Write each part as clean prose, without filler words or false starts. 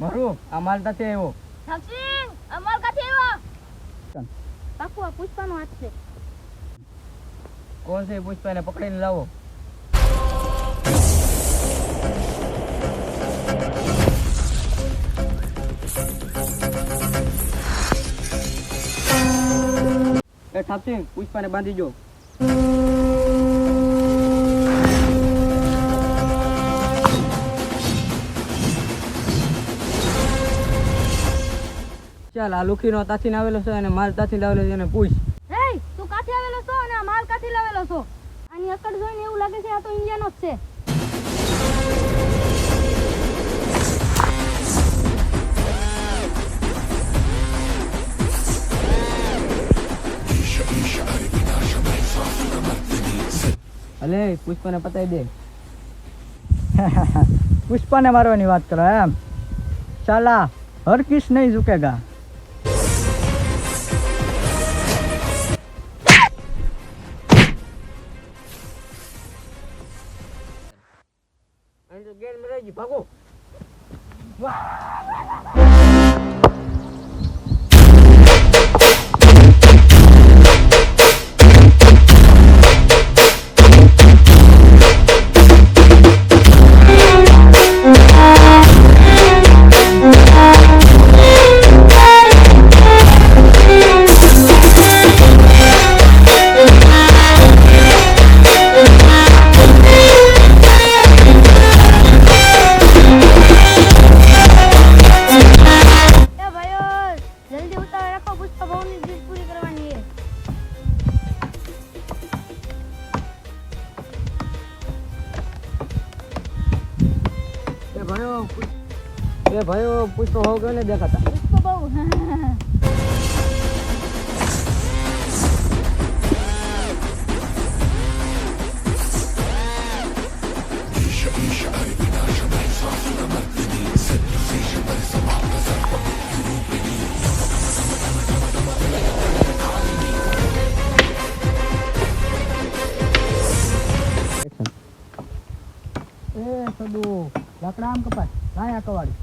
મારું આ માલ તાથી આવ્યો. ધમસિંગ અમાર કાથી આવ્યો? કાકુ આ પુષ્પાનો હાથ છે. કોણ છે પુષ્પાને પકડીને લાવો. એ ઠાપસિંગ પુષ્પાને બાંધી જો. ચાલ આ લુખીનો તાથી આવેલો છે અને માલ તાથી લાવેલો છે એને પૂછ. હે તું કાથી આવેલો છો અને આ માલ કાથી લાવેલો છો? આની અકડ જોઈને એવું લાગે છે આ તો ઇન્ડિયાનો જ છે. અલે પુષ્પાને પતાવી દે. પુષ્પાને મારવાની વાત કરો એમ? ચાલા હર કિસ નહીં ઝુકેગા. ભાગો. એ ભાઈઓ પુષ્પ હોવ ગયો ને દેખાતા. પુષ્પ બહુ સદુ લાકડા આમ કપાય લાય આ કવાડી.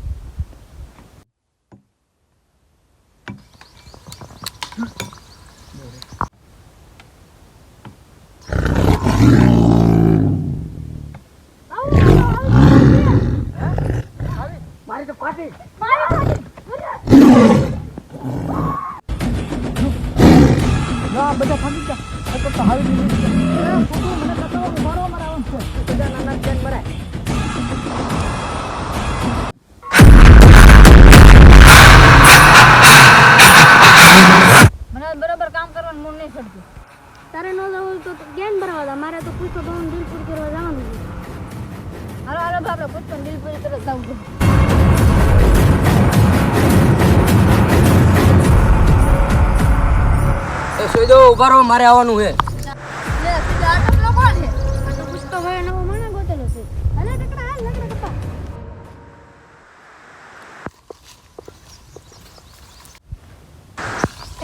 મારી તો પાટી ના બધા ખાલી ગયા તો હાવી દીધી. મને બતાવો મારો મરાવન છે બધા નાના કેન મરાય. મને બરોબર કામ કરવાનું મન નહીં થતું. તારે ન જવું તો જ્ઞાન ભરવા દે. મારે તો પુષ્પ ભવન દિલપુર કરવા જવાનું છે. હાલો હાલો આપણે પુષ્પ દિલપુર તરફ જવું છે. એ સોઈદો ઉભા રહો મારે આવવાનું છે. લે સીધા આ ટપલો કોણ છે? આ તો પુષ્પ ભાઈ નવો મને ગોતેલો છે. અલે ટકડા હાલ લકડા કપા.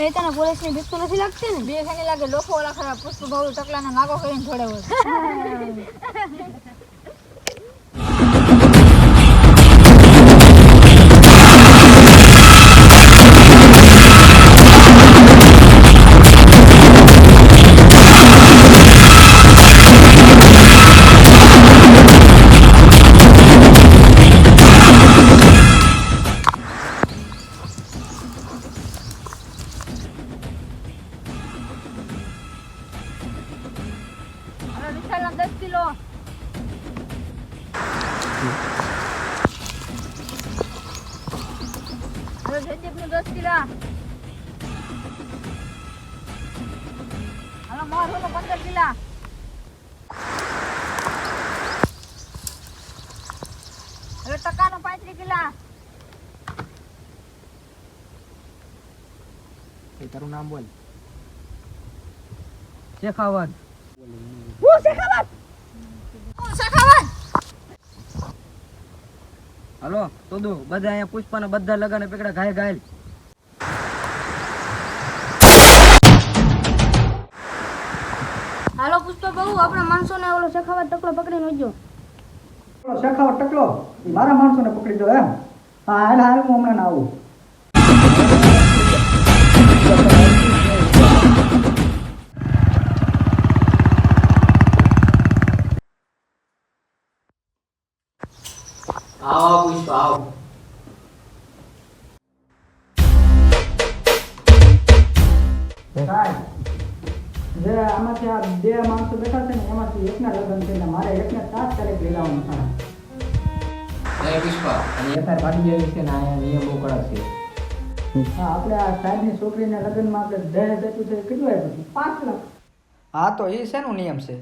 એ તને પોલીસની બીક તો નથી લાગતી ને? બીક નહીં લાગે. લોકો ઓલા ખરા પુષ્પ ભાવ ટકલાના નાગો કરીને છોડે હોય. વિશાલના 10 કિલો. હવે જયદીપનું 10 કિલો. હાલો મારું 15 કિલો. હવે ટકાનો 35 કિલો. તારું નામ બોલ. શેખાવત. હું શેખાવત. શેખાવત. હાલો તો દો બધા અહીંયા પુષ્પાના બધા લગાને પકડા ઘાય ઘાયલ. હાલો પુષ્પ બહુ આપણા માણસોને ઓલો શેખાવત ટકલો પકડીને ઉજ્યો. શેખાવત ટકલો મારા માણસોને પકડી દો એમ? હા હાલ હાલ હું હમણાં આવું. આવો પુષ્પા આવો. સાહેબ, જે આમાંથી આ બે માણસો બેઠા છે ને એમાંથી એકના લગ્ન છે ને મારે એકને તાત્કાલિક લઈ લાવવાનું થાય. જય પુષ્પા અને એફઆઈઆર પાડી જેવી છે ને આ નિયમ બહુ કડક છે. હા, આપણે આ સાહેબની છોકરીના લગ્નમાં આપણે દહેજ આપ્યું છે કેટલું આપ્યું? 5 લાખ. હા તો એ શેનો નિયમ છે?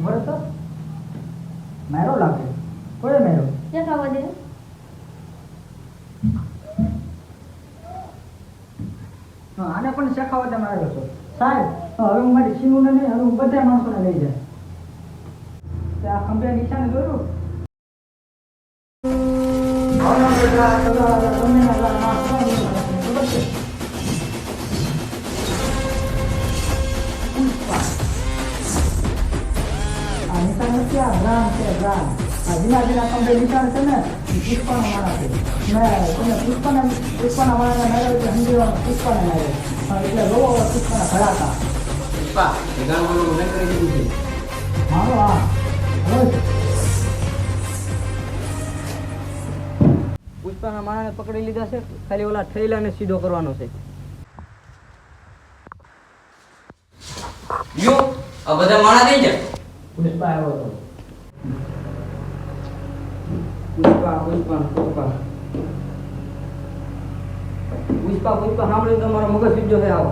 બરાબર મેરો લાગે કોઈ મેરો દેખાવા દે. હા, આને પણ શેખાવટે મારેલો છો સાહેબ. હવે હું મારી સીનુને નહીં, હવે હું બધા માણસોને લઈ જાય. તે આ ખંભે નિશાને દોર્યું. હવે બેટા સગા ગમેના માણસ ખબર છે. પુષ્પા. આ નિશાન નથી, આ ગ્રામ છે ગ્રામ. આ જીના જીના ખંભે નિશાન છે ને એ પુષ્પાનો માણસ છે. મેં તમે પુષ્પાના માણસને માર્યો એટલે સમજીવાનો પુષ્પાને માર્યો. હા, એટલે રોવો પુષ્પાના ભરાતા. પુષ્પા એ ગામ વાળું મેં કરી દીધું છે. મારો હા હવે પુષ્પાના માણસને પકડી લીધા છે, ખાલી ઓલા થેલાને સીધો કરવાનો છે. યો આ બધા માણા દઈ જાય. પુષ્પા આવ્યો હતો. પુષ્પા પુષ્પા પુષ્પા પુષ્પા પુષ્પા સાંભળ્યું તમારો મગજ સીધો છે. આવો